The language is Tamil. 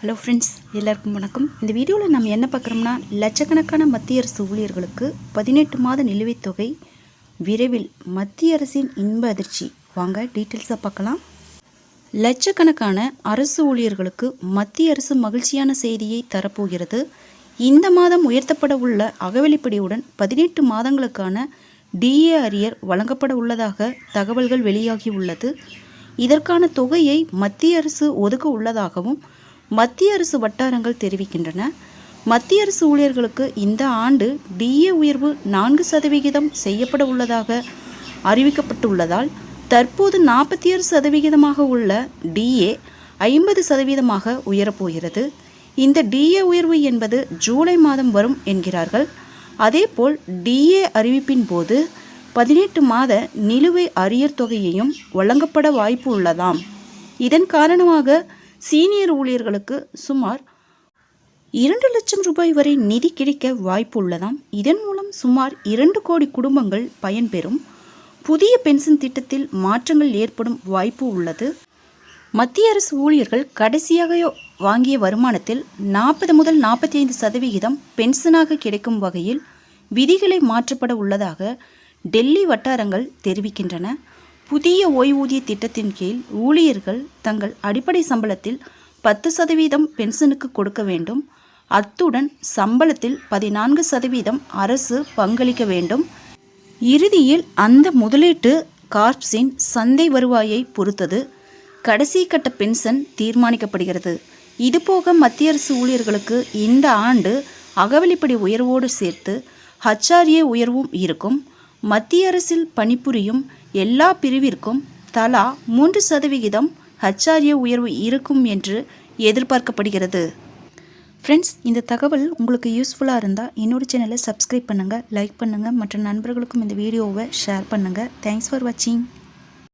ஹலோ ஃப்ரெண்ட்ஸ், எல்லாருக்கும் வணக்கம். இந்த வீடியோவில் நம்ம என்ன பார்க்குறோம்னா, லட்சக்கணக்கான மத்திய அரசு ஊழியர்களுக்கு 18 மாத நிலுவைத் தொகை விரைவில். மத்திய அரசின் இன்ப அதிர்ச்சி. வாங்க டீட்டெயில்ஸாக பார்க்கலாம். லட்சக்கணக்கான அரசு ஊழியர்களுக்கு மத்திய அரசு மகிழ்ச்சியான செய்தியை தரப்போகிறது. இந்த மாதம் உயர்த்தப்பட உள்ள அகவிலைப்படியுடன் 18 மாதங்களுக்கான டிஏ அரியர் வழங்கப்பட உள்ளதாக தகவல்கள் வெளியாகி உள்ளது. இதற்கான தொகையை மத்திய அரசு ஒதுக்க உள்ளதாகவும் மத்திய அரசு வட்டாரங்கள் தெரிவிக்கின்றன. மத்திய அரசு ஊழியர்களுக்கு இந்த ஆண்டு டிஏ உயர்வு 4% செய்யப்பட உள்ளதாக அறிவிக்கப்பட்டுள்ளதால் தற்போது 46% உள்ள டிஏ 50% உயரப்போகிறது. இந்த டிஏ உயர்வு என்பது ஜூலை மாதம் வரும் என்கிறார்கள். அதேபோல் டிஏ அறிவிப்பின் போது 18 மாத நிலுவை அரியர் தொகையையும் வழங்கப்பட வாய்ப்பு உள்ளதாம். இதன் காரணமாக சீனியர் ஊழியர்களுக்கு சுமார் 2 லட்சம் ரூபாய் வரை நிதி கிடைக்க வாய்ப்பு உள்ளதாம். இதன் மூலம் சுமார் 2 கோடி குடும்பங்கள் பயன்பெறும். புதிய பென்ஷன் திட்டத்தில் மாற்றங்கள் ஏற்படும் வாய்ப்பு உள்ளது. மத்திய அரசு ஊழியர்கள் கடைசியாக வாங்கிய வருமானத்தில் 40 முதல் 45% பென்ஷனாக கிடைக்கும் வகையில் விதிகளை மாற்றப்பட உள்ளதாக டெல்லி வட்டாரங்கள் தெரிவிக்கின்றன. புதிய ஓய்வூதிய திட்டத்தின் கீழ் ஊழியர்கள் தங்கள் அடிப்படை சம்பளத்தில் 10% பென்ஷனுக்கு கொடுக்க வேண்டும். அத்துடன் சம்பளத்தில் 14% அரசு பங்களிக்க வேண்டும். இறுதியில் அந்த முதலீட்டு கார்ப்ஸின் சந்தை வருவாயை பொறுத்தது கடைசி கட்ட பென்ஷன் தீர்மானிக்கப்படுகிறது. இதுபோக மத்திய அரசு ஊழியர்களுக்கு இந்த ஆண்டு அகவிலைப்படி உயர்வோடு சேர்த்து ஹச்ஆர்ஏ உயர்வும் இருக்கும். மத்திய அரசில் பணிபுரியும் எல்லா பிரிவிற்கும் தலா 3% ஹச்ஆர்ஏ உயர்வு இருக்கும் என்று எதிர்பார்க்கப்படுகிறது. ஃப்ரெண்ட்ஸ், இந்த தகவல் உங்களுக்கு யூஸ்ஃபுல்லாக இருந்தால் என்னோட சேனலை சப்ஸ்கிரைப் பண்ணுங்கள், லைக் பண்ணுங்கள், மற்ற நண்பர்களுக்கும் இந்த வீடியோவை ஷேர் பண்ணுங்கள். தேங்க்ஸ் ஃபார் வாட்சிங்.